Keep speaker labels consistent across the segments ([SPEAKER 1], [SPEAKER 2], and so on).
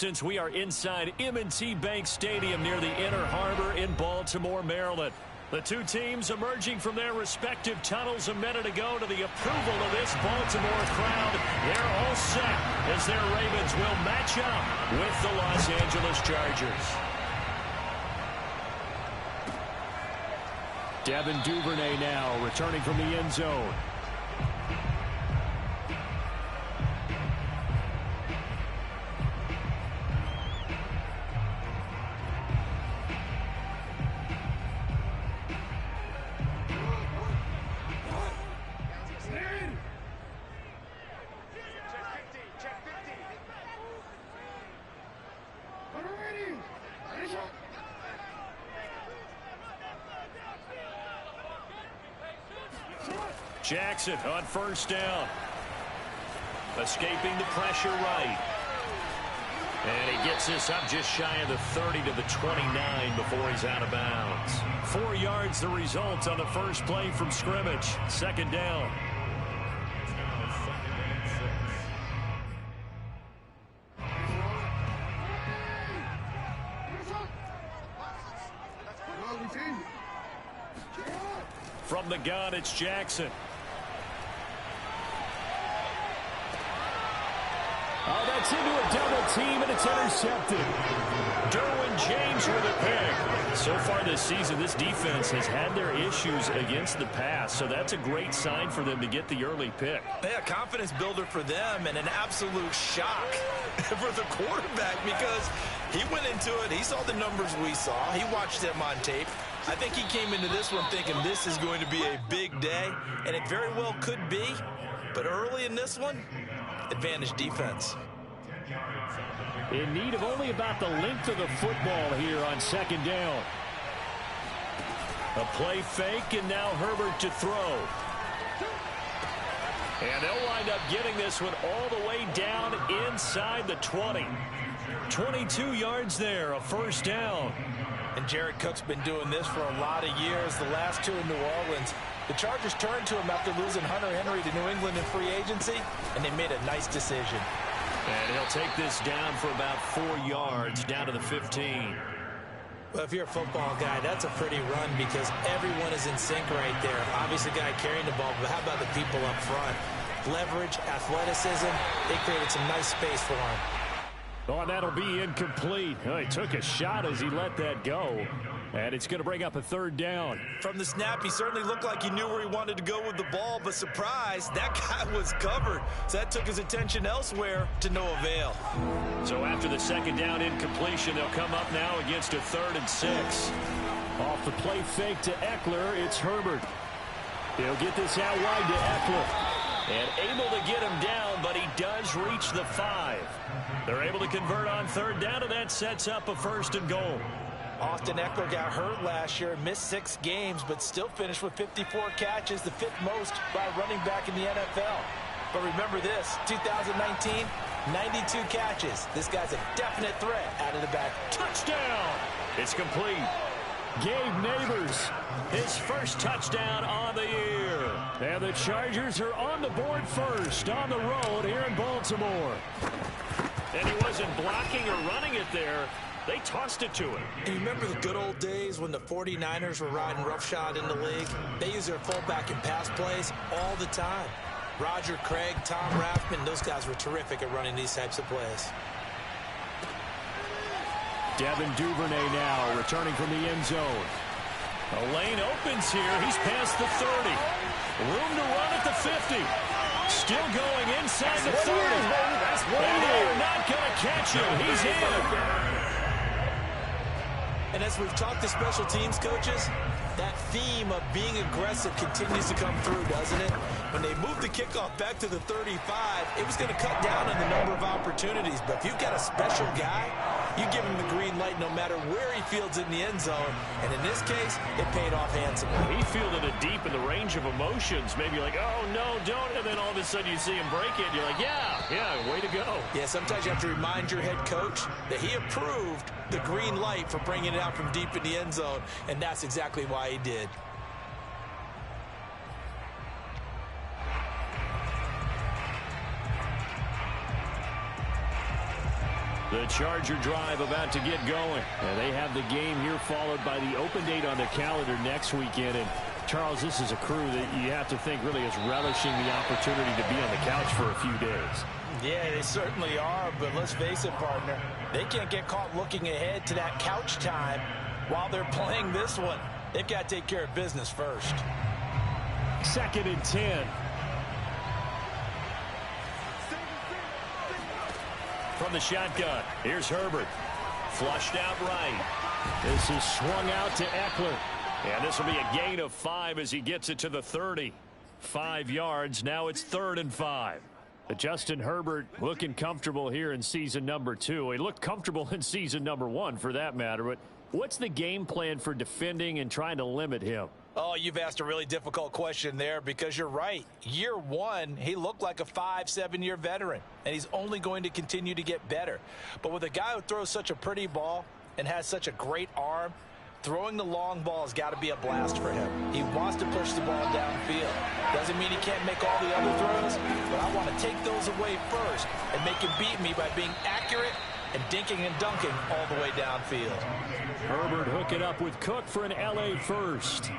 [SPEAKER 1] Since we are inside M&T Bank Stadium near the Inner Harbor in Baltimore, Maryland. The two teams emerging from their respective tunnels a minute ago to the approval of this Baltimore crowd. They're all set as their Ravens will match up with the Los Angeles Chargers. Devin Duvernay now returning from the end zone. Jackson on first down. Escaping the pressure right. And he gets this up just shy of the 30 to the 29 before he's out of bounds. 4 yards the result on the first play from scrimmage. Second down. From the gun, it's Jackson. Oh, that's into a double team, and it's intercepted. Derwin James with a pick. So far this season, this defense has had their issues against the pass, so that's a great sign for them to get the early pick.
[SPEAKER 2] Yeah, confidence builder for them and an absolute shock for the quarterback because he went into it. He saw the numbers we saw. He watched them on tape. I think he came into this one thinking this is going to be a big day, and it very well could be. But early in this one, advantage defense.
[SPEAKER 1] In need of only about the length of the football here on second down. A play fake, and now Herbert to throw. And they'll wind up getting this one all the way down inside the 20. 22 yards there, a first down.
[SPEAKER 2] And Jared Cook's been doing this for a lot of years. The last two in New Orleans. The Chargers turned to him after losing Hunter Henry to New England in free agency, and they made a nice decision.
[SPEAKER 1] And he'll take this down for about 4 yards, down to the 15.
[SPEAKER 3] Well, if you're a football guy, that's a pretty run because everyone is in sync right there. Obviously, the guy carrying the ball, but how about the people up front? Leverage, athleticism, they created some nice space for him.
[SPEAKER 1] Oh, and that'll be incomplete. Oh, he took a shot as he let that go. And it's going to bring up a third down.
[SPEAKER 2] From the snap, he certainly looked like he knew where he wanted to go with the ball, but surprise, that guy was covered. So that took his attention elsewhere to no avail.
[SPEAKER 1] So after the second down incompletion, they'll come up now against a 3rd and 6. Off the play fake to Eckler, it's Herbert. He'll get this out wide to Eckler. And able to get him down, but he does reach the 5. They're able to convert on third down, and that sets up a 1st and goal.
[SPEAKER 2] Austin Eckler got hurt last year, missed 6 games, but still finished with 54 catches, the 5th most by a running back in the NFL. But remember this, 2019, 92 catches. This guy's a definite threat out of the back.
[SPEAKER 1] Touchdown! It's complete. Gabe Neighbors, his first touchdown on the year. And the Chargers are on the board first on the road here in Baltimore. And he wasn't blocking or running it there. They tossed it to him.
[SPEAKER 3] And you remember the good old days when the 49ers were riding roughshod in the league? They used their fullback in pass plays all the time. Roger Craig, Tom Rathman, those guys were terrific at running these types of plays.
[SPEAKER 1] Devin Duvernay now returning from the end zone. A lane opens here. He's past the 30. Room to run at the 50. Still going inside the 30. And they're not going to catch him. He's in.
[SPEAKER 3] And as we've talked to special teams coaches, that theme of being aggressive continues to come through, doesn't it? When they moved the kickoff back to the 35, it was going to cut down on the number of opportunities. But if you've got a special guy, you give him the green light no matter where he fields in the end zone. And in this case, it paid off handsomely.
[SPEAKER 1] He fielded it deep in the range of emotions. Maybe like, oh, no, don't. And then all of a sudden you see him break it. You're like, yeah, way to go.
[SPEAKER 3] Yeah, sometimes you have to remind your head coach that he approved the green light for bringing it out from deep in the end zone. And that's exactly why he did.
[SPEAKER 1] The Charger drive about to get going. And they have the game here followed by the open date on their calendar next weekend. And Charles, this is a crew that you have to think really is relishing the opportunity to be on the couch for a few days.
[SPEAKER 3] Yeah, they certainly are, but let's face it, partner. They can't get caught looking ahead to that couch time while they're playing this one. They've got to take care of business first.
[SPEAKER 1] 2nd and 10. From the shotgun, here's Herbert. Flushed out right. This is swung out to Eckler. And this will be a gain of 5 as he gets it to the 30. 5 yards. Now it's 3rd and 5. Justin Herbert looking comfortable here in season number 2. He looked comfortable in season number 1 for that matter. But what's the game plan for defending and trying to limit him?
[SPEAKER 3] Oh, you've asked a really difficult question there because you're right. Year 1, he looked like a 5-7-year veteran, and he's only going to continue to get better. But with a guy who throws such a pretty ball and has such a great arm, throwing the long ball has got to be a blast for him. He wants to push the ball downfield. Doesn't mean he can't make all the other throws, but I want to take those away first and make him beat me by being accurate and dinking and dunking all the way downfield.
[SPEAKER 1] Herbert hooking up with Cook for an LA first.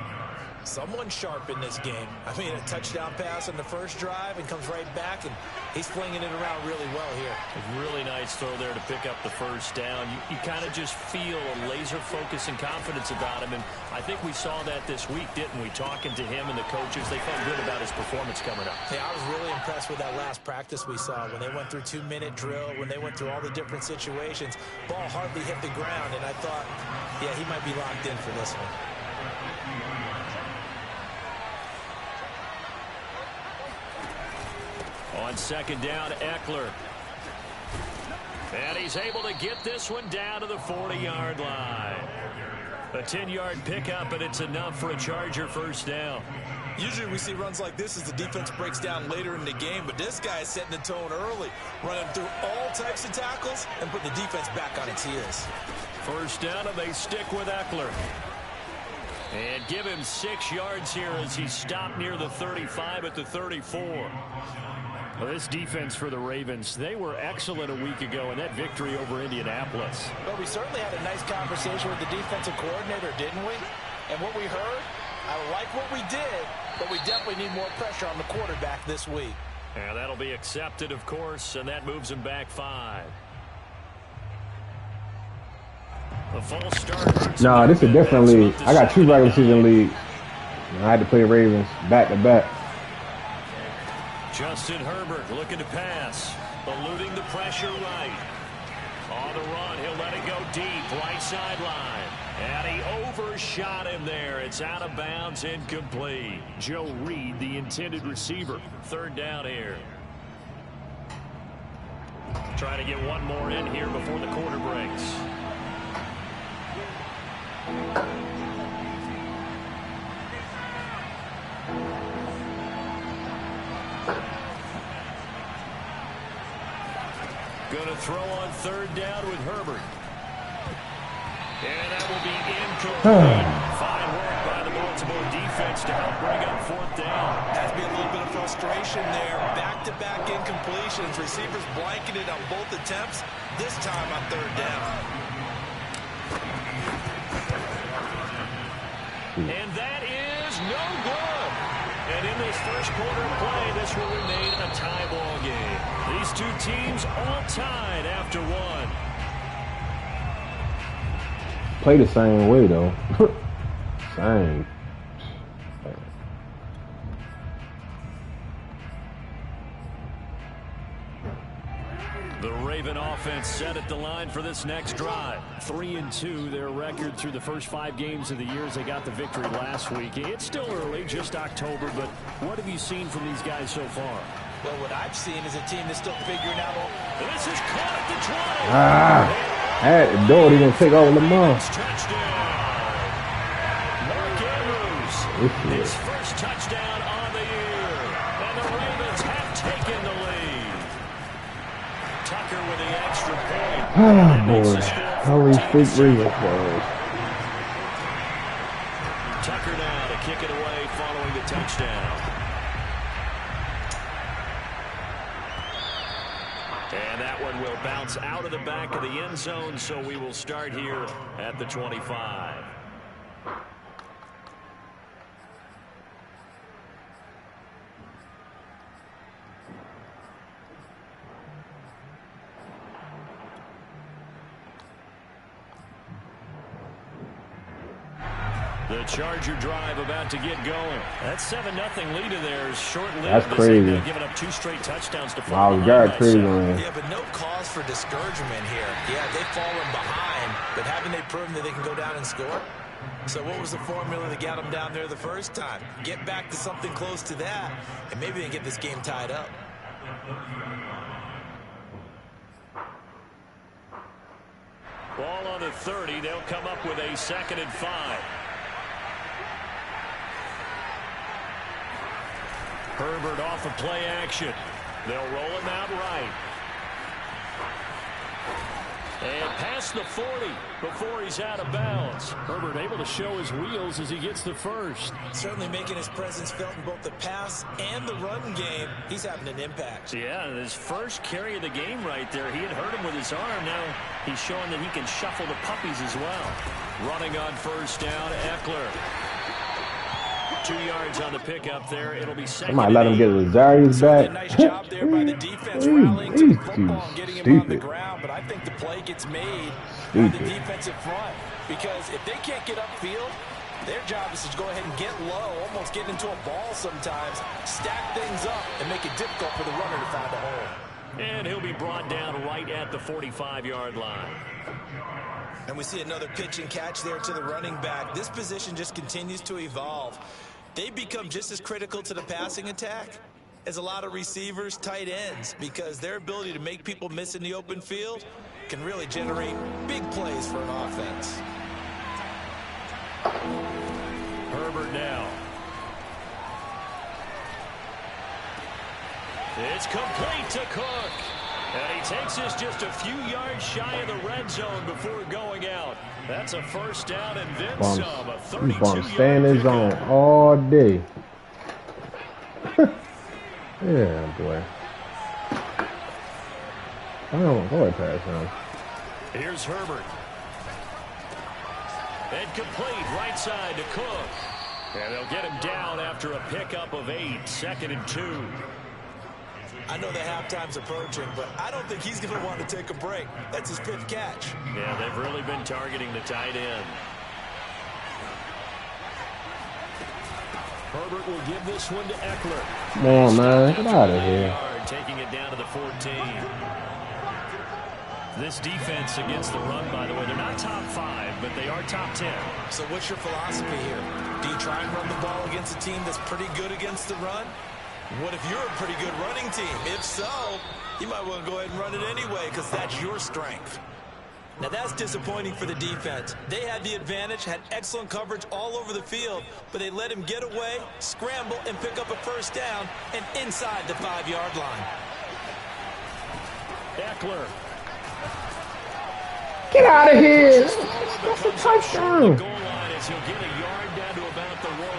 [SPEAKER 3] Someone sharp in this game. I mean, a touchdown pass on the first drive and comes right back, and he's flinging it around really well here.
[SPEAKER 1] A really nice throw there to pick up the first down. You kind of just feel a laser focus and confidence about him, and I think we saw that this week, didn't we? Talking to him and the coaches, they felt good about his performance coming up.
[SPEAKER 3] Yeah, I was really impressed with that last practice we saw when they went through 2-minute drill, when they went through all the different situations. Ball hardly hit the ground, and I thought, yeah, he might be locked in for this one.
[SPEAKER 1] On 2nd down, Eckler. And he's able to get this one down to the 40-yard line. A 10-yard pickup, and it's enough for a Charger first down.
[SPEAKER 3] Usually we see runs like this as the defense breaks down later in the game, but this guy is setting the tone early, running through all types of tackles and putting the defense back on its heels.
[SPEAKER 1] First down, and they stick with Eckler. And give him 6 yards here as he stopped near the 35 at the 34. Well, this defense for the Ravens, they were excellent a week ago in that victory over Indianapolis.
[SPEAKER 3] Well, we certainly had a nice conversation with the defensive coordinator, didn't we? And what we heard, I like what we did, but we definitely need more pressure on the quarterback this week.
[SPEAKER 1] And that'll be accepted, of course, and that moves him back 5. The full start.
[SPEAKER 4] No, this is definitely. I got 2 regular season leagues. I had to play Ravens back to back.
[SPEAKER 1] Justin Herbert looking to pass, eluding the pressure right. On the run, he'll let it go deep, right sideline. And he overshot him there. It's out of bounds, incomplete. Joe Reed, the intended receiver. 3rd down here. Trying to get one more in here before the quarter breaks. Going to throw on 3rd down with Herbert. And that will be incomplete. Fine work by the Baltimore defense to help bring up 4th down.
[SPEAKER 3] Has to be a little bit of frustration there. Back-to-back incompletions. Receivers blanketed on both attempts. This time on 3rd down.
[SPEAKER 1] And that is no good. And in this first quarter of play, this will remain a tie ball game. These 2 teams all tied after 1.
[SPEAKER 4] Play the same way though. Same.
[SPEAKER 1] The Raven offense set at the line for this next drive. 3-2, their record through the first 5 games of the year as they got the victory last week. It's still early, just October, but what have you seen from these guys so far?
[SPEAKER 3] Well, what I've seen is a team that's still figuring out.
[SPEAKER 1] This is caught at the 20.
[SPEAKER 4] At the door, they're going to take over Lamar.
[SPEAKER 1] Touchdown. Mark Andrews, his first touchdown on the year. And the Ravens have taken the lead. Tucker with the extra point.
[SPEAKER 4] Oh, boy. Holy freak Ravens, boys.
[SPEAKER 1] Tucker now to kick it away following the touchdown. And that one and will bounce out of the back of the end zone, so we will start here at the 25. The Charger drive about to get going. That 7-0 lead of theirs short-lived.
[SPEAKER 4] That's crazy.
[SPEAKER 1] They've given up 2 straight touchdowns to fall
[SPEAKER 4] Wow,
[SPEAKER 1] behind by
[SPEAKER 4] crazy,
[SPEAKER 1] 7.
[SPEAKER 4] man.
[SPEAKER 3] Yeah, but no cause for discouragement here. Yeah, they've fallen behind, but haven't they proven that they can go down and score? So what was the formula that got them down there the first time? Get back to something close to that, and maybe they can get this game tied up.
[SPEAKER 1] Ball on the 30. They'll come up with a 2nd and 5. Herbert off of play action. They'll roll him out right. And past the 40 before he's out of bounds. Herbert able to show his wheels as he gets the first.
[SPEAKER 3] Certainly making his presence felt in both the pass and the run game. He's having an impact.
[SPEAKER 1] Yeah, his first carry of the game right there. He had hurt him with his arm. Now he's showing that he can shuffle the puppies as well. Running on first down, Eckler. 2 yards on the pickup there. It'll be 2nd.
[SPEAKER 4] I might let him get Lazarius back.
[SPEAKER 3] Nice job there by the defense rallying to the football and getting him on the ground. But I think the play gets made by the defensive front. Because if they can't get upfield, their job is to go ahead and get low, almost get into a ball sometimes, stack things up, and make it difficult for the runner to find a hole.
[SPEAKER 1] And he'll be brought down right at the 45-yard line.
[SPEAKER 3] And we see another pitch and catch there to the running back. This position just continues to evolve. They become just as critical to the passing attack as a lot of receivers, tight ends, because their ability to make people miss in the open field can really generate big plays for an offense.
[SPEAKER 1] Herbert now. It's complete to Cook. And he takes this just a few yards shy of the red zone before going out. That's a first down and then some. A 32-yard
[SPEAKER 4] stay in his zone all day. Yeah, boy. I don't go ahead pass him.
[SPEAKER 1] Here's Herbert. And complete right side to Cook. And they'll get him down after a pickup of 8. 2nd and 2.
[SPEAKER 3] I know the halftime's approaching, but I don't think he's going to want to take a break. That's his 5th catch.
[SPEAKER 1] Yeah, they've really been targeting the tight end. Herbert will give this one to Eckler.
[SPEAKER 4] Come on, man. Get out of here.
[SPEAKER 1] Taking it down to the 14. This defense against the run, by the way, they're not top 5, but they are top 10.
[SPEAKER 3] So what's your philosophy here? Do you try and run the ball against a team that's pretty good against the run? What if you're a pretty good running team? If so, you might want to go ahead and run it anyway because that's your strength. Now that's disappointing for the defense. They had the advantage, had excellent coverage all over the field, but they let him get away, scramble, and pick up a first down and inside the 5-yard line.
[SPEAKER 1] Eckler.
[SPEAKER 4] Get out of here. That's a touchdown.
[SPEAKER 1] Goal line is he'll get a yard down to about the 1.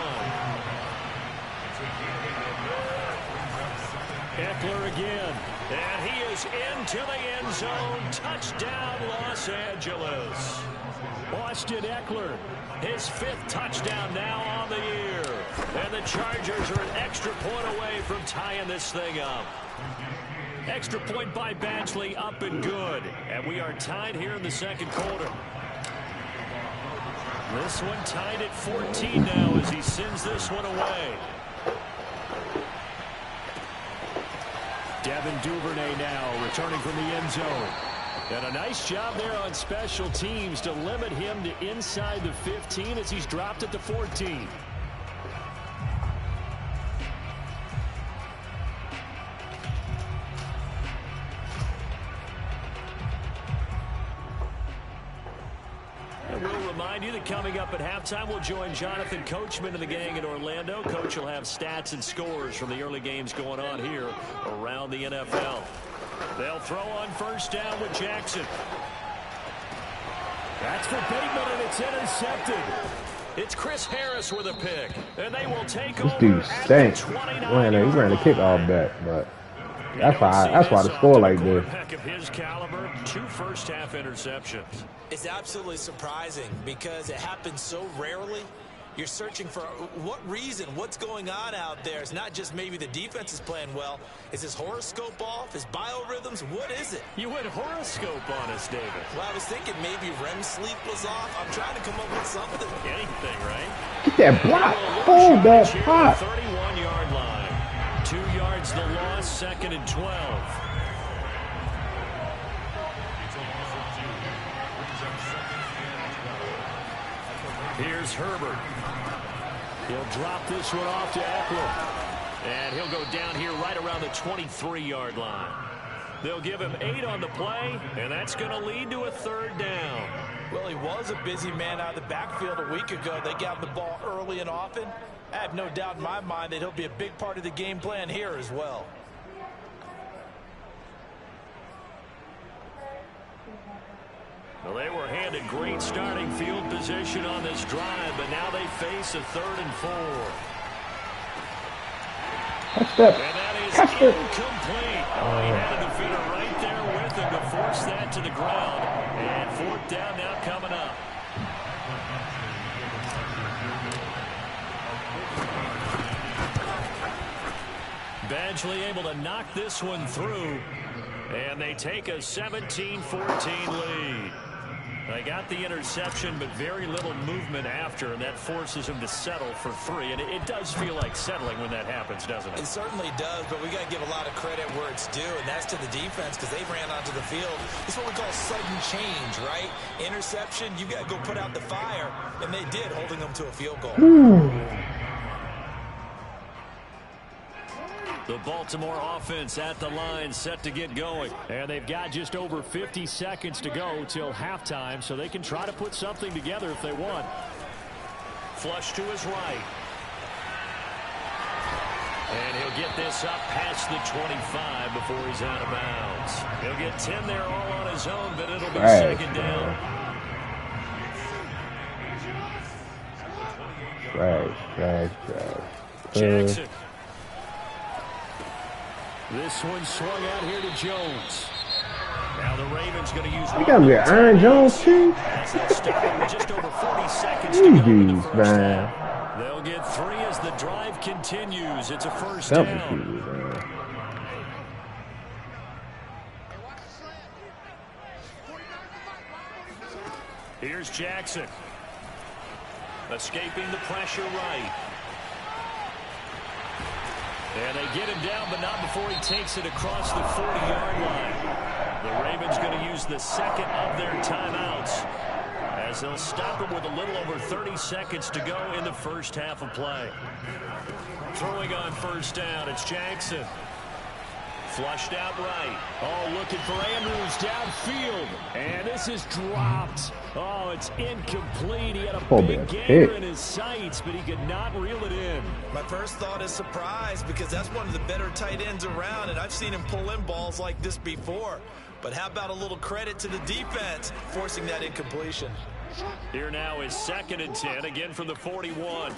[SPEAKER 1] Eckler again, and he is into the end zone. Touchdown, Los Angeles. Austin Eckler, his 5th touchdown now on the year. And the Chargers are an extra point away from tying this thing up. Extra point by Badgley, up and good. And we are tied here in the 2nd quarter. This one tied at 14 now as he sends this one away. Devin Duvernay now returning from the end zone. And a nice job there on special teams to limit him to inside the 15 as he's dropped at the 14. And we'll remind you that coming up at halftime, we'll join Jonathan Coachman and the gang in Orlando. Coach will have stats and scores from the early games going on here around the NFL. They'll throw on first down with Jackson. That's for Bateman, and it's intercepted. It's Chris Harris with a pick, and they will take
[SPEAKER 4] This
[SPEAKER 1] over
[SPEAKER 4] dude
[SPEAKER 1] at
[SPEAKER 4] stank.
[SPEAKER 1] the 29.
[SPEAKER 4] He ran the kickoff back, but That's why the score like this.
[SPEAKER 1] Of his caliber, 2 first-half interceptions.
[SPEAKER 3] It's absolutely surprising because it happens so rarely. You're searching for what reason, what's going on out there. It's not just maybe the defense is playing well. Is his horoscope off? His biorhythms? What is it?
[SPEAKER 1] You went horoscope on us, David.
[SPEAKER 3] Well, I was thinking maybe REM sleep was off. I'm trying to come up with something.
[SPEAKER 1] Anything, right?
[SPEAKER 4] Get that block. Hold that pot.
[SPEAKER 1] 31-yard line. 2 yards the loss, 2nd and 12. Here's Herbert. He'll drop this one off to Eckler. And he'll go down here right around the 23-yard line. They'll give him 8 on the play, and that's going to lead to a 3rd down.
[SPEAKER 3] Well, he was a busy man out of the backfield a week ago. They got the ball early and often. I have no doubt in my mind that he'll be a big part of the game plan here as well.
[SPEAKER 1] Well, they were handed great starting field position on this drive, but now they face a 3rd and 4. And that is incomplete. Oh, he had a defender right there with him to force that to the ground. And 4th down now coming up. Badgley able to knock this one through. And they take a 17-14 lead. They got the interception, but very little movement after, and that forces him to settle for 3. And it does feel like settling when that happens, doesn't it?
[SPEAKER 3] It certainly does, but we got to give a lot of credit where it's due, and that's to the defense because they ran onto the field. It's what we call sudden change, right? Interception, you got to go put out the fire, and they did, holding them to a field goal.
[SPEAKER 1] The Baltimore offense at the line set to get going. And they've got just over 50 seconds to go till halftime, so they can try to put something together if they want. Flush to his right. And he'll get this up past the 25 before he's out of bounds. He'll get 10 there all on his own, but it'll be 2nd down.
[SPEAKER 4] Right.
[SPEAKER 1] Jackson. This one swung out here to Jones. Now the Ravens going to use.
[SPEAKER 4] You got me Aaron Jones too.
[SPEAKER 1] Just over 40 seconds to go in the first half. They'll get 3 as the drive continues. It's a 1st down. Here's Jackson. Escaping the pressure right. And they get him down, but not before he takes it across the 40-yard line. The Ravens going to use the 2nd of their timeouts as they'll stop him with a little over 30 seconds to go in the first half of play. Throwing on 1st down, it's Jackson. Flushed out right. Oh, looking for Andrews downfield. And this is dropped. Oh, it's incomplete. He had a big gainer in his sights, but he could not reel it in.
[SPEAKER 3] My first thought is surprise because that's one of the better tight ends around, and I've seen him pull in balls like this before. But how about a little credit to the defense forcing that incompletion?
[SPEAKER 1] Here now is 2nd and 10, again from the 41.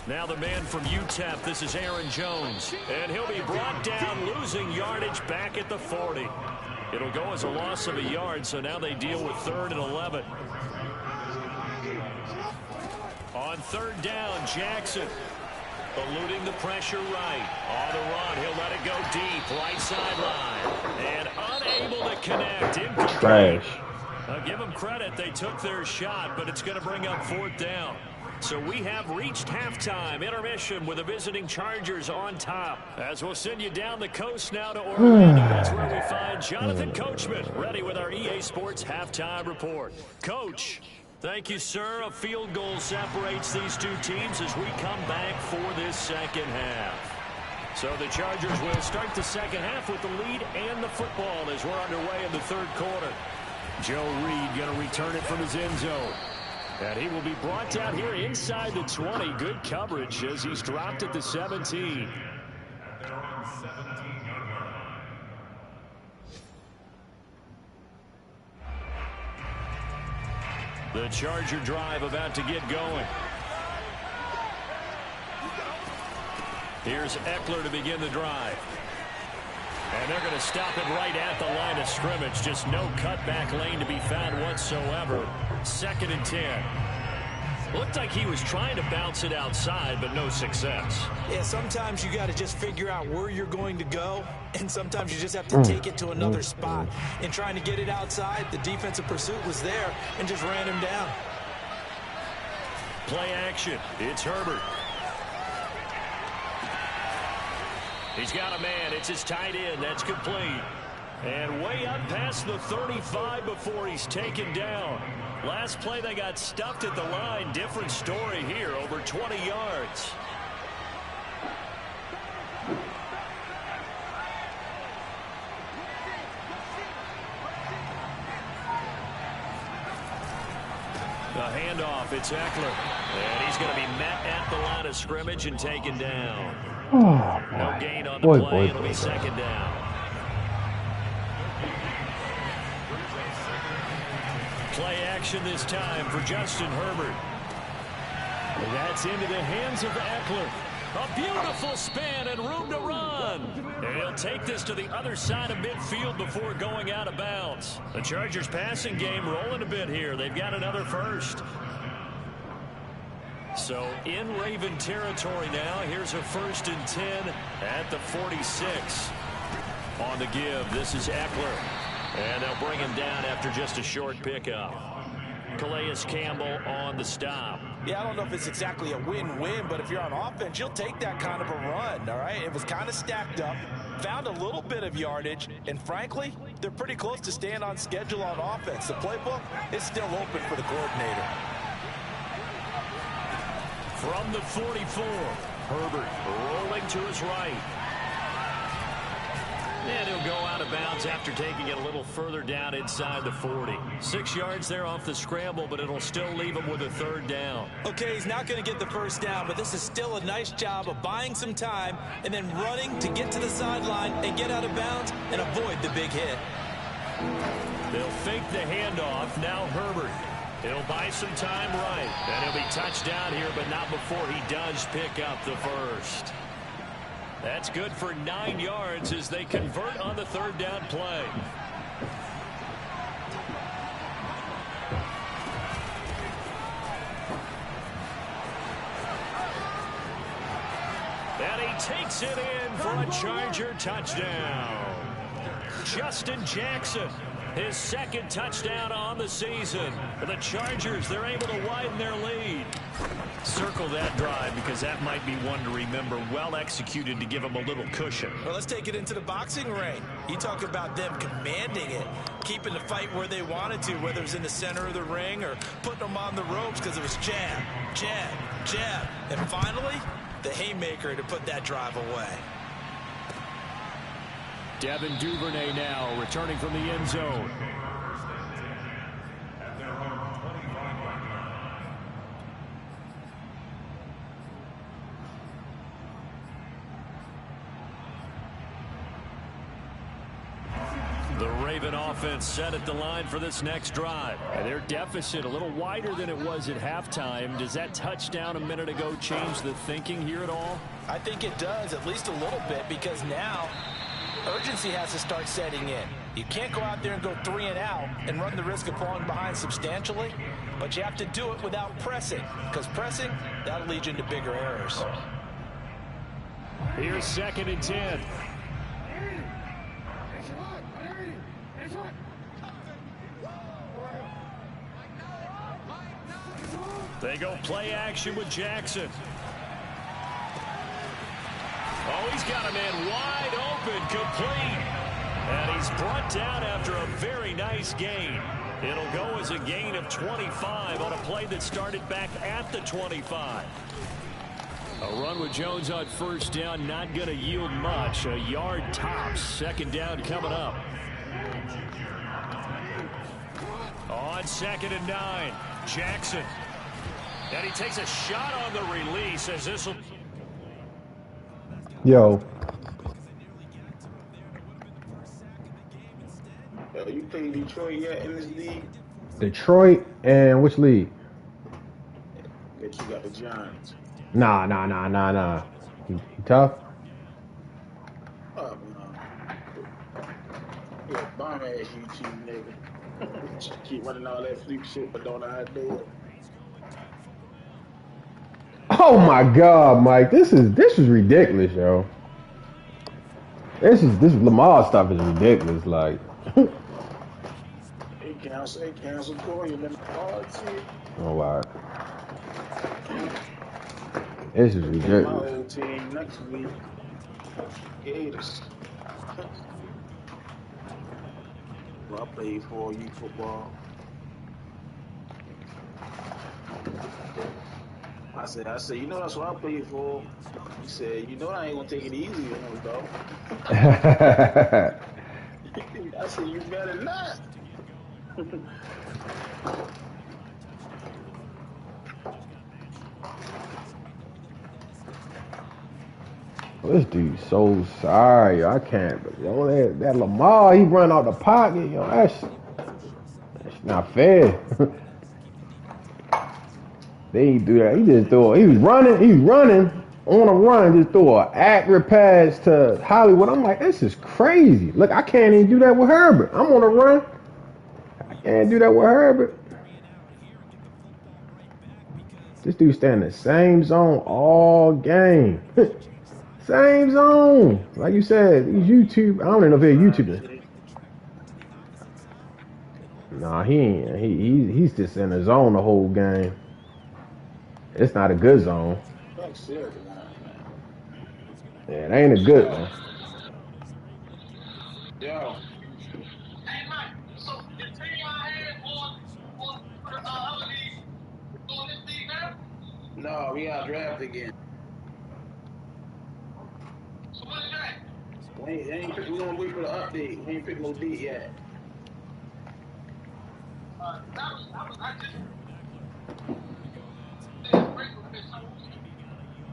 [SPEAKER 1] Now the man from UTEP, this is Aaron Jones. And he'll be brought down, losing yardage back at the 40. It'll go as a loss of a yard, so now they deal with 3rd and 11. On 3rd down, Jackson. Eluding the pressure right. On the run, he'll let it go deep, right sideline. And unable to connect. Incomplete. Give them credit, they took their shot, but it's going to bring up 4th down. So we have reached halftime intermission with the visiting Chargers on top. As we'll send you down the coast now to Orlando. That's where we find Jonathan Coachman ready with our EA Sports halftime report. Coach, thank you, sir. A field goal separates these two teams as we come back for this 2nd half. So the Chargers will start the 2nd half with the lead and the football as we're underway in the 3rd quarter. Joe Reed going to return it from his end zone. And he will be brought down here inside the 20. Good coverage as he's dropped at the 17. The Charger drive about to get going. Here's Eckler to begin the drive. And they're going to stop it right at the line of scrimmage. Just no cutback lane to be found whatsoever. 2nd and 10. Looked like he was trying to bounce it outside, but no success.
[SPEAKER 3] Yeah, sometimes you got to just figure out where you're going to go, and sometimes you just have to take it to another spot. In trying to get it outside, the defensive pursuit was there and just ran him down.
[SPEAKER 1] Play action. It's Herbert. He's got a man. It's his tight end. That's complete. And way up past the 35 before he's taken down. Last play, they got stuffed at the line. Different story here, over 20 yards. The handoff, it's Eckler. And he's going to be met at the line of scrimmage and taken down. No gain on the play. It'll be 2nd down. Play action this time for Justin Herbert. And that's into the hands of Eckler. A beautiful spin and room to run. And he'll take this to the other side of midfield before going out of bounds. The Chargers passing game rolling a bit here. They've got another first. So in Raven territory now. Here's a 1st and 10 at the 46. On the give, this is Eckler. And they'll bring him down after just a short pickup. Calais Campbell on the stop.
[SPEAKER 3] Yeah, I don't know if it's exactly a win-win, but if you're on offense, you'll take that kind of a run, all right? It was kind of stacked up, found a little bit of yardage, and frankly, they're pretty close to staying on schedule on offense. The playbook is still open for the coordinator.
[SPEAKER 1] From the 44, Herbert rolling to his right. And he'll go out of bounds after taking it a little further down inside the 40. 6 yards there off the scramble, but it'll still leave him with a 3rd down.
[SPEAKER 3] Okay, he's not going to get the 1st down, but this is still a nice job of buying some time and then running to get to the sideline and get out of bounds and avoid the big hit.
[SPEAKER 1] They'll fake the handoff. Now Herbert. He'll buy some time right. And he'll be touched down here, but not before he does pick up the 1st. That's good for 9 yards as they convert on the 3rd down play. And he takes it in for a Charger touchdown. Justin Jackson, his 2nd touchdown on the season. For the Chargers, they're able to widen their lead. Circle that drive because that might be one to remember. Well executed to give them a little cushion.
[SPEAKER 3] Well, let's take it into the boxing ring. You talk about them commanding it, keeping the fight where they wanted to, whether it was in the center of the ring or putting them on the ropes because it was jab, jab, jab. And finally, the haymaker to put that drive away.
[SPEAKER 1] Devin Duvernay now returning from the end zone. The Raven offense set at the line for this next drive. And their deficit a little wider than it was at halftime. Does that touchdown a minute ago change the thinking here at all?
[SPEAKER 3] I think it does, at least a little bit, because now urgency has to start setting in. You can't go out there and go 3 and out and run the risk of falling behind substantially, but you have to do it without pressing, because pressing, that'll lead you into bigger errors.
[SPEAKER 1] Here's 2nd and 10. They go play action with Jackson. Oh, he's got a man wide open, complete. And he's brought down after a very nice gain. It'll go as a gain of 25 on a play that started back at the 25. A run with Jones on 1st down, not going to yield much. A yard tops. 2nd down coming up. On 2nd and 9, Jackson. And he takes a shot on the release as this will...
[SPEAKER 4] Yo,
[SPEAKER 5] you played Detroit yet in this league?
[SPEAKER 4] Detroit and which league?
[SPEAKER 5] That you got the Giants.
[SPEAKER 4] Nah. He tough?
[SPEAKER 5] No. bomb ass YouTube nigga. Keep running all that fluke shit, but don't know how to do it.
[SPEAKER 4] Oh my God, Mike, this is ridiculous, yo. This Lamar stuff is ridiculous. Like,
[SPEAKER 5] They cancel Corey and then all that shit.
[SPEAKER 4] oh wow, this is
[SPEAKER 5] My
[SPEAKER 4] ridiculous.
[SPEAKER 5] old team next week, Gators. Well, I played for youth football. I said, you know that's what I played for. He said, you know I ain't gonna take it easy on him, though. I said, you better not.
[SPEAKER 4] This dude's so sorry. I can't. Yo, that Lamar, he run out the pocket. Yo, that's not fair. They ain't do that. He just threw. He was running on a run. Just threw an accurate pass to Hollywood. I'm like, this is crazy. Look, I can't even do that with Herbert. I'm on a run. I can't do that with Herbert. This dude stay in the same zone all game. Same zone. Like you said, he's YouTube. I don't even know if he's YouTuber. Nah, he ain't. He's just in the zone the whole game. It's not a good zone. Yeah, it ain't a good one.
[SPEAKER 5] Yo. No, we got draft again. So what is that? We gonna wait for the update. We ain't pick no date yet.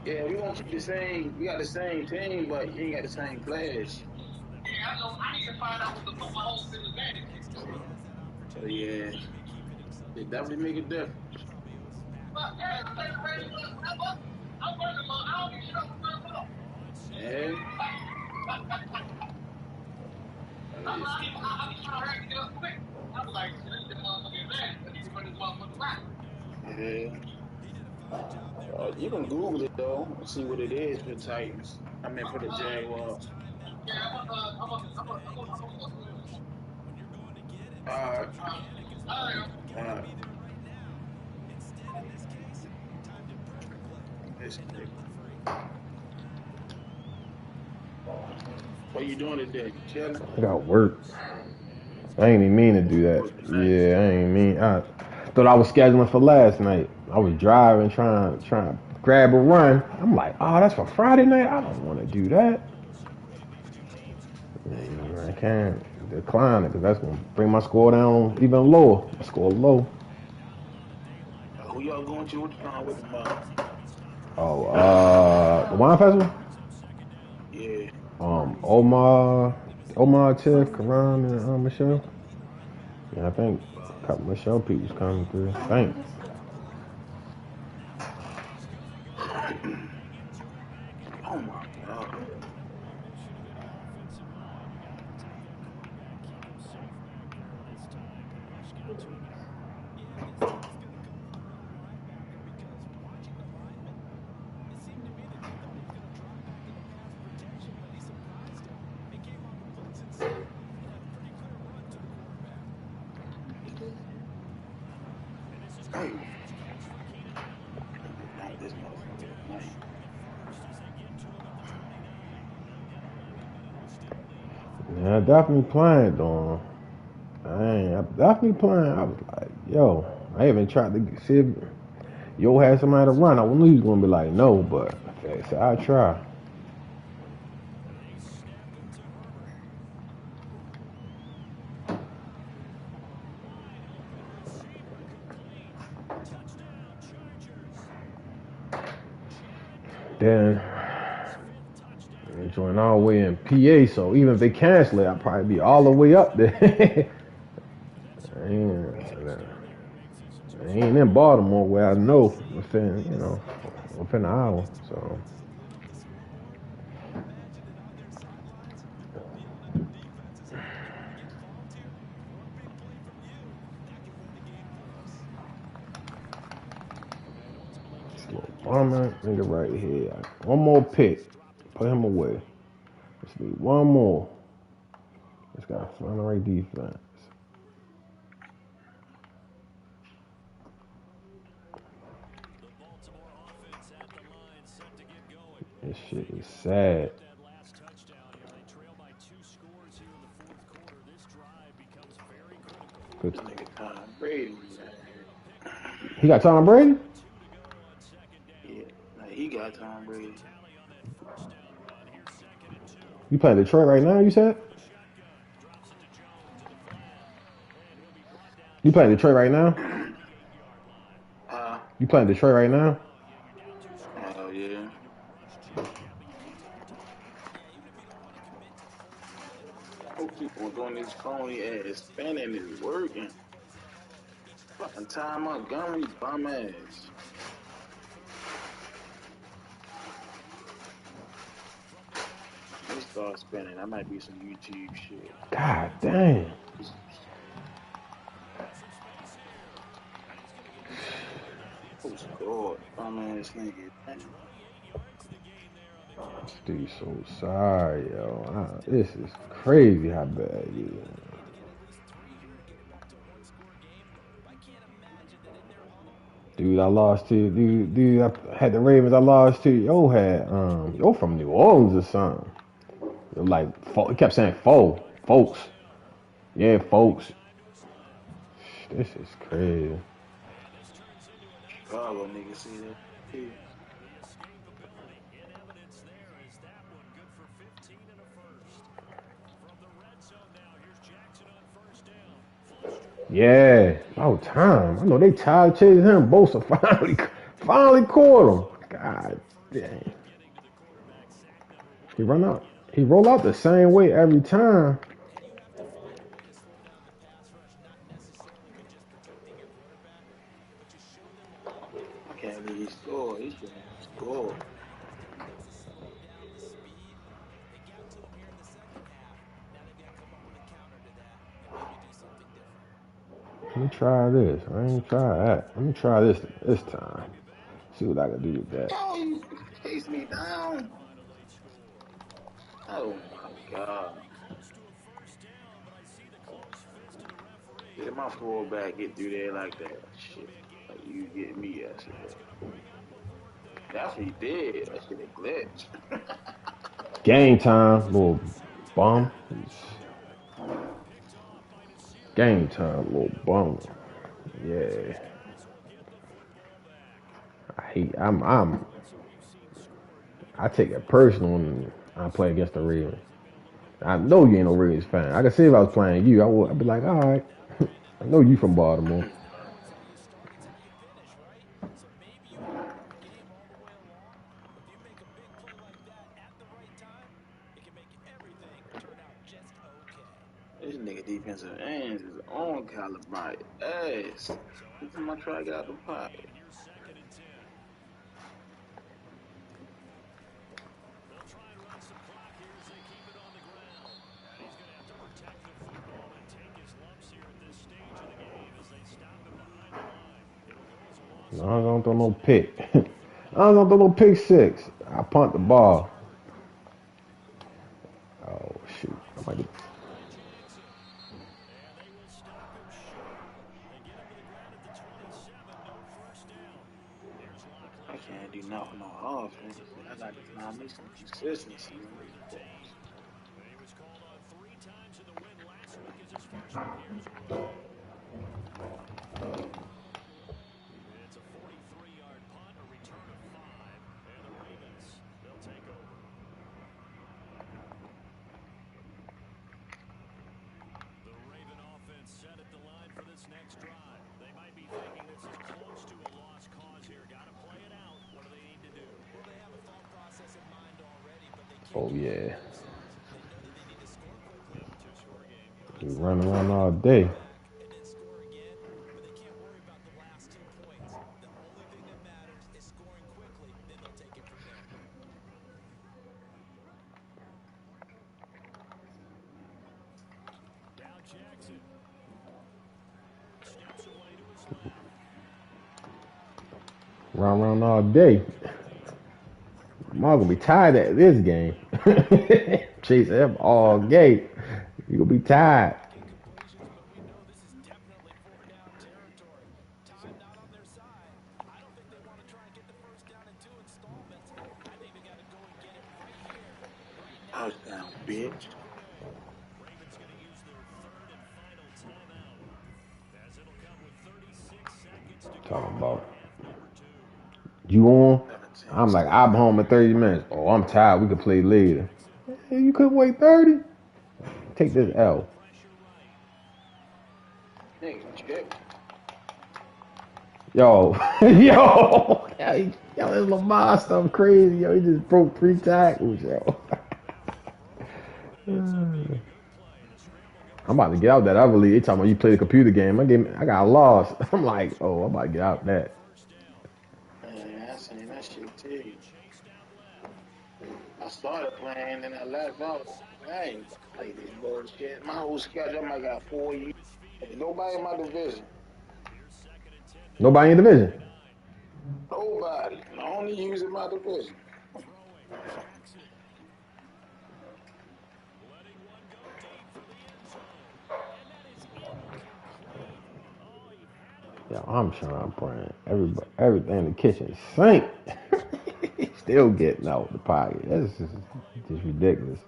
[SPEAKER 5] Yeah, we gonna keep the same. We got the same team, but you ain't got the same players. Yeah, I know. I need to find out what the fuck my whole thing is. So yeah, it definitely make a difference. Yeah. Yeah. You can Google it though and see what it is for the Titans. I mean for the Jaguars. Alright. What you doing today? Chilling?
[SPEAKER 4] I got work. I ain't even mean to do that. Yeah, I ain't mean. I thought I was scheduling for last night. I was driving, trying to grab a run. I'm like, oh, that's for Friday night. I don't want to do that. I can't decline it because that's gonna bring my score down even lower. My score low.
[SPEAKER 5] Who y'all going to with tomorrow?
[SPEAKER 4] Oh, the wine festival?
[SPEAKER 5] Yeah.
[SPEAKER 4] Omar, Tiff, Karan, and Michelle. Yeah, I think a couple Michelle people's coming through. Thanks.
[SPEAKER 5] Oh my God.
[SPEAKER 4] Yeah, I definitely playing though. I definitely playing. I was like, yo, I even tried to see if Yo had somebody to run. I knew he was gonna be like, no, but so I try. Then they join all the way in PA, so even if they cancel it, I'll probably be all the way up there. I ain't in Baltimore where I know within an hour. So bummer nigga right here. One more pick. Put him away. Let's need one more. This guy find the right defense. This shit is sad. Good.
[SPEAKER 5] Nigga Tom Brady.
[SPEAKER 4] He got Tom Brady?
[SPEAKER 5] Yeah, like he got Tom Brady.
[SPEAKER 4] You playing Detroit right now, you said? You playing Detroit right now? You playing Detroit right now?
[SPEAKER 5] Hell yeah. Hope people doing this phony ass spinning is working. Fucking Ty Montgomery bum ass. Let me start spinning. That might be some YouTube shit.
[SPEAKER 4] God damn.
[SPEAKER 5] Oh, scored. Bum ass nigga.
[SPEAKER 4] This dude's so sorry, yo. This is crazy how bad he is. Dude, I lost to dude. I had the Ravens. I lost to yo. Yo from New Orleans or something. Yo, like he kept saying folks. Yeah, folks. This is crazy.
[SPEAKER 5] Chicago nigga see that? Yeah.
[SPEAKER 4] Yeah, about time. I know they tired of chasing him. Bosa finally caught him. God dang. He run out. He roll out the same way every time.
[SPEAKER 5] I can't believe he scored. He should have scored.
[SPEAKER 4] Let me try this. I ain't try that. Let me try this time. See what I can do with that.
[SPEAKER 5] Oh, you chased me down. Oh my god. Did my fullback get through there like that? Shit. Like you get me yesterday. That's what he did. That shit a glitch.
[SPEAKER 4] Game time, little bum. Game time, little bum. Yeah. I take it personal when I play against the Ravens. I know you ain't no Ravens fan. I can see if I was playing you, I'd be like, all right. I know you from Baltimore.
[SPEAKER 5] This nigga defensive ends is on caliber ass. Every time I try to get out the pocket.
[SPEAKER 4] No, I don't throw no pick. I don't throw no pick six. I punt the ball. Oh shoot! I
[SPEAKER 5] can't do nothing on offense. I got to find me some consistency.
[SPEAKER 4] Oh yeah. We run around all day. Run around all day. Lamar gonna be tired at this game. Chase him all game. You gonna be tired.
[SPEAKER 5] Touchdown, bitch.
[SPEAKER 4] Talking about you on?
[SPEAKER 5] 17
[SPEAKER 4] I'm like, I'm home in 30 minutes. Oh, I'm tired. We could play later. Hey, you couldn't wait 30? Take this L.
[SPEAKER 5] Nigga, trip.
[SPEAKER 4] Yo, yo, this Lamar stuff crazy. Yo, he just broke 3 tackles, yo. I'm about to get out that other league. They talking about you play the computer game. I got lost. I'm like, oh, I'm about to get out that.
[SPEAKER 5] Man, I seen that shit too. I started playing and I left out. I ain't gonna play this bullshit. My whole schedule, I might got 4 years. Ain't nobody in my division.
[SPEAKER 4] Nobody in the division.
[SPEAKER 5] Nobody. I only use in my division.
[SPEAKER 4] Yo, I'm trying to praying. Everything in the kitchen sink. Still getting out the pocket. That's just ridiculous.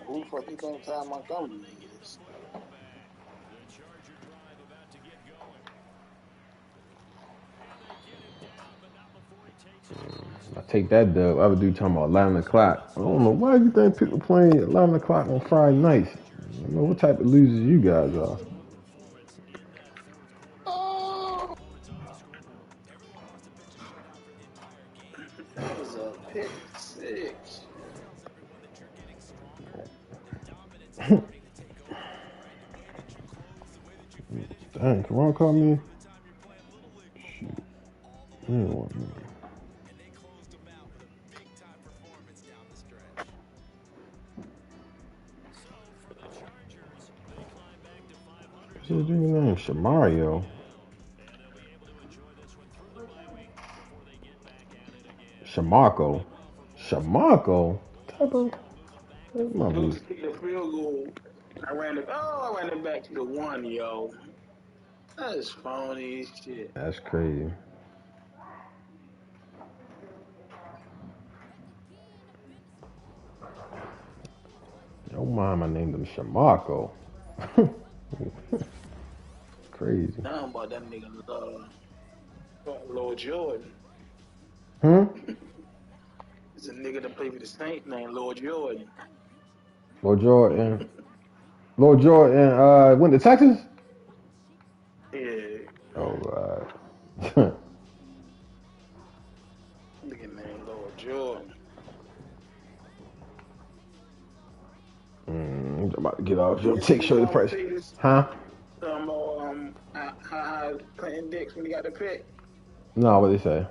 [SPEAKER 5] Who the fuck you think Ty Montgomery is?
[SPEAKER 4] I take that dub. Other dude talking about 11 o'clock. I don't know why you think people playing at 11 o'clock on Friday nights. I don't know what type of losers you guys are.
[SPEAKER 5] Oh, that was a pick 6.
[SPEAKER 4] Dang, Karan called me. Shoot. He didn't want me. What's his dude's name? Shamario. Shamarko. Shamarko? Type of. That's my
[SPEAKER 5] Those
[SPEAKER 4] boost.
[SPEAKER 5] kicked the field goal. I ran it back to the 1, yo. That's phony as shit.
[SPEAKER 4] That's crazy. Your mama named him Shamarko. Crazy.
[SPEAKER 5] Now about that nigga Lord Jordan.
[SPEAKER 4] Hmm?
[SPEAKER 5] It's a nigga that played for the Saints named Lord Jordan.
[SPEAKER 4] Lord Jordan. Lord Jordan went to Texas?
[SPEAKER 5] Yeah.
[SPEAKER 4] Oh,
[SPEAKER 5] Nigga named Lord Jordan.
[SPEAKER 4] I'm about to get off. Yo, take show the price. Huh?
[SPEAKER 5] How Clinton Dix when he got the pick.
[SPEAKER 4] No, what they say?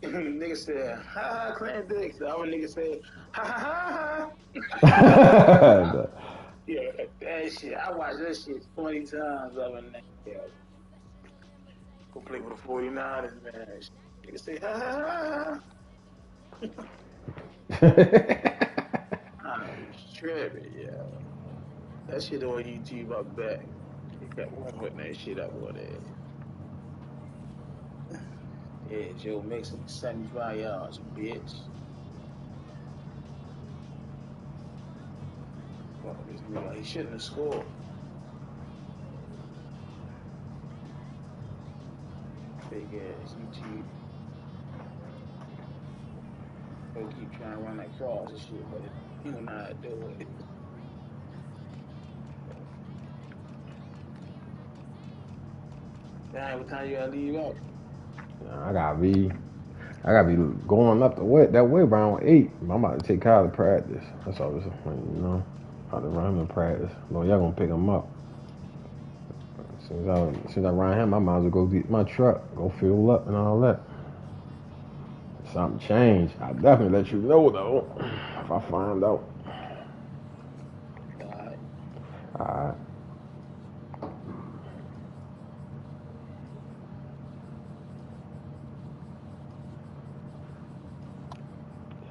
[SPEAKER 5] Nigga said, ha Clinton Dix. The other nigga said, ha. Yeah, that shit. I watched that shit 20 times other than that. Yeah. Go play with the 49ers, man. Nigga say, ha. I'm tripping, yeah. That shit on YouTube, I bet. They kept on putting that shit up on there. Yeah, Joe Mixon, 75 yards, bitch. Well, this nigga, he shouldn't have scored. Big ass YouTube. He'll keep trying to run like cross and shit, but he don't know how to do it. Damn, what time you gotta leave out?
[SPEAKER 4] I gotta be going up that way around 8. I'm about to take Kyle to practice. That's all it's, you know. About to run him to practice. Lord, y'all gonna pick him up. As soon as I run him, I might as well go get my truck, go fuel up and all that. Something changed. I'll definitely let you know though if I find out. Alright.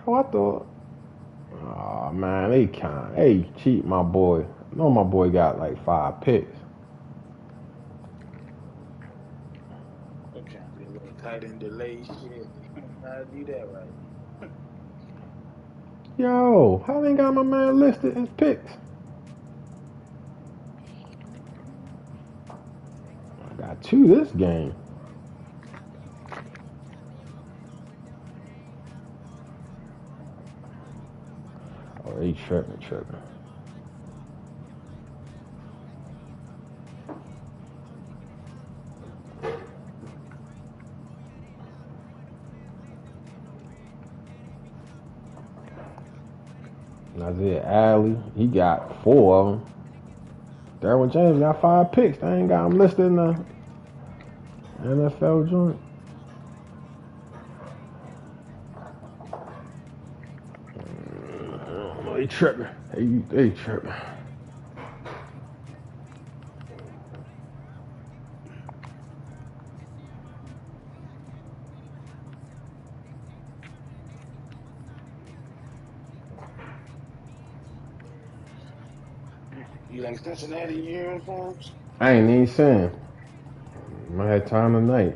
[SPEAKER 4] Yo, I thought, oh man, they cheat my boy. I know my boy got like 5 picks.
[SPEAKER 5] I'm trying to be a little tight and delay shit. How to do that right?
[SPEAKER 4] Yo, how they got my man listed as picks? I got 2 this game. Oh, they tripping. Isaiah Alley, he got 4 of them. Derwin James got 5 picks. They ain't got him listed in the NFL joint. They tripping. They tripping.
[SPEAKER 5] You like Cincinnati uniforms?
[SPEAKER 4] I ain't even saying. I had time tonight.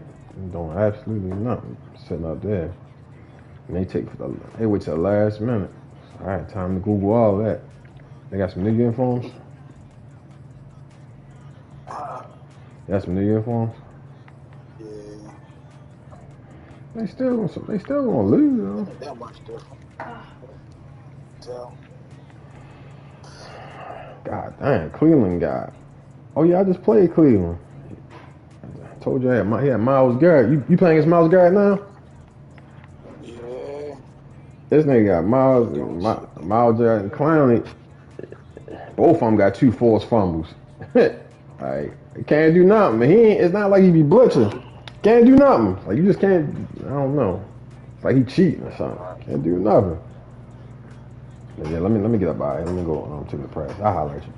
[SPEAKER 4] Doing absolutely nothing. Sitting up there. And they wait till the last minute. So I had time to Google all that. They got some new uniforms? They got some new uniforms?
[SPEAKER 5] Yeah.
[SPEAKER 4] They still gonna lose though.
[SPEAKER 5] Not that much different. So.
[SPEAKER 4] God damn, Cleveland got. Oh yeah, I just played Cleveland. I told you he had Myles Garrett. You playing against Myles Garrett now?
[SPEAKER 5] Yeah.
[SPEAKER 4] This nigga got Myles Garrett and Clowney. Both of them got 2 forced fumbles. Like, can't do nothing. It's not like he be blitzing. Can't do nothing. Like, you just can't. I don't know. It's like he cheating or something. Can't do nothing. But yeah, let me get up out of here. Let me go to the press. I'll holler at you.